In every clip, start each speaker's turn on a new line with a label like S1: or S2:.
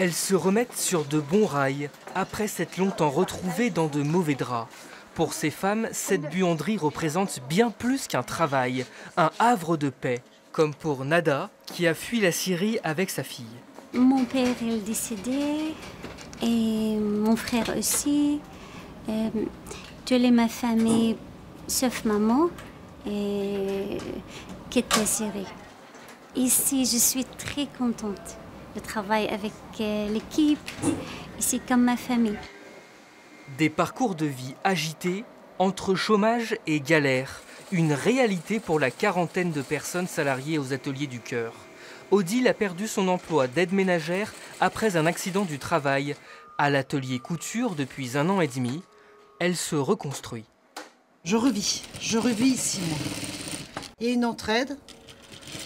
S1: Elles se remettent sur de bons rails, après s'être longtemps retrouvées dans de mauvais draps. Pour ces femmes, cette buanderie représente bien plus qu'un travail, un havre de paix, comme pour Nada, qui a fui la Syrie avec sa fille.
S2: Mon père est décédé, et mon frère aussi. Toute ma famille, sauf maman, qui est en Syrie. Ici, je suis très contente. Je travaille avec l'équipe, ici comme ma famille.
S1: Des parcours de vie agités, entre chômage et galère. Une réalité pour la quarantaine de personnes salariées aux Ateliers du Cœur. Odile a perdu son emploi d'aide ménagère après un accident du travail. À l'atelier couture depuis 1 an et demi, elle se reconstruit.
S3: Je revis ici, moi. Il y a une entraide.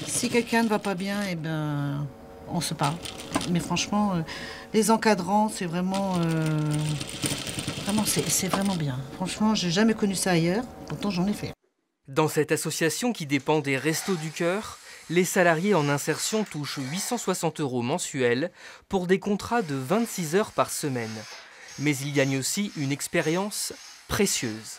S3: Si quelqu'un ne va pas bien, eh ben, on se parle. Mais franchement, les encadrants, c'est vraiment, c'est vraiment bien. Franchement, j'ai jamais connu ça ailleurs. Pourtant, j'en ai fait.
S1: Dans cette association qui dépend des Restos du Cœur, les salariés en insertion touchent 860 € mensuels pour des contrats de 26 heures par semaine. Mais ils gagnent aussi une expérience précieuse.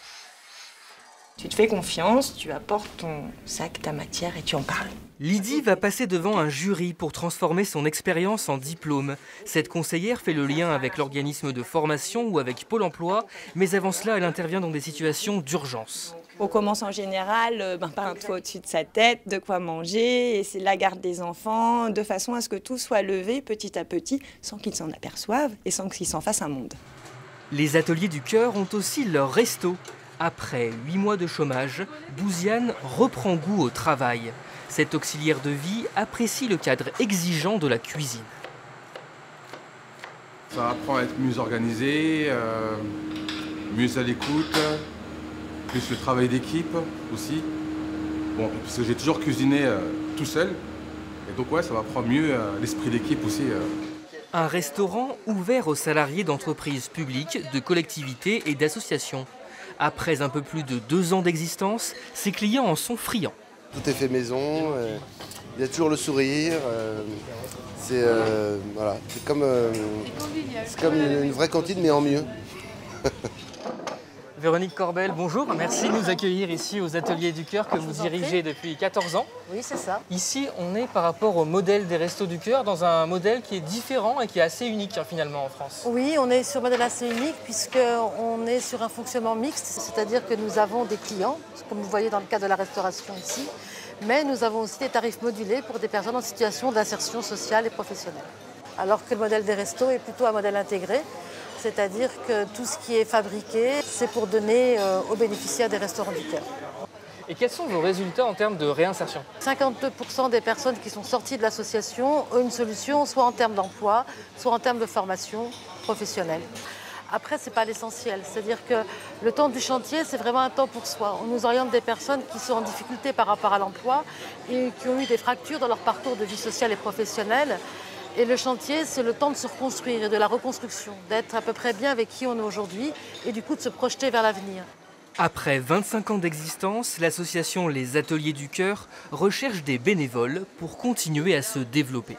S4: Tu te fais confiance, tu apportes ton sac, ta matière et tu en parles.
S1: Lydie va passer devant un jury pour transformer son expérience en diplôme. Cette conseillère fait le lien avec l'organisme de formation ou avec Pôle emploi, mais avant cela, elle intervient dans des situations d'urgence.
S4: On commence en général par un toit au-dessus de sa tête, de quoi manger, et c'est la garde des enfants, de façon à ce que tout soit levé petit à petit, sans qu'ils s'en aperçoivent et sans qu'ils s'en fassent un monde.
S1: Les Ateliers du Cœur ont aussi leur resto. Après 8 mois de chômage, Bouziane reprend goût au travail. Cet auxiliaire de vie apprécie le cadre exigeant de la cuisine.
S5: Ça apprend à être mieux organisé, mieux à l'écoute, plus le travail d'équipe aussi. Bon, parce que j'ai toujours cuisiné tout seul, et donc ouais, ça m'apprend mieux l'esprit d'équipe aussi.
S1: Un restaurant ouvert aux salariés d'entreprises publiques, de collectivités et d'associations. Après un peu plus de 2 ans d'existence, ses clients en sont friands.
S6: Tout est fait maison, il y a toujours le sourire, c'est voilà, comme une vraie cantine mais en mieux.
S1: Véronique Corbel, bonjour. Merci de nous accueillir ici aux Ateliers du Cœur que vous dirigez depuis 14 ans.
S7: Oui, c'est ça.
S1: Ici, on est par rapport au modèle des Restos du Cœur dans un modèle qui est différent et qui est assez unique finalement en France.
S7: Oui, on est sur un modèle assez unique puisqu'on est sur un fonctionnement mixte, c'est-à-dire que nous avons des clients, comme vous voyez dans le cas de la restauration ici, mais nous avons aussi des tarifs modulés pour des personnes en situation d'insertion sociale et professionnelle. Alors que le modèle des restos est plutôt un modèle intégré, c'est-à-dire que tout ce qui est fabriqué, c'est pour donner aux bénéficiaires des Restaurants du Cœur.
S1: Et quels sont vos résultats en termes de réinsertion?
S7: 52% des personnes qui sont sorties de l'association ont une solution, soit en termes d'emploi, soit en termes de formation professionnelle. Après, ce n'est pas l'essentiel, c'est-à-dire que le temps du chantier, c'est vraiment un temps pour soi. On nous oriente des personnes qui sont en difficulté par rapport à l'emploi et qui ont eu des fractures dans leur parcours de vie sociale et professionnelle. Et le chantier, c'est le temps de se reconstruire et de la reconstruction, d'être à peu près bien avec qui on est aujourd'hui et du coup de se projeter vers l'avenir.
S1: Après 25 ans d'existence, l'association Les Ateliers du Cœur recherche des bénévoles pour continuer à se développer.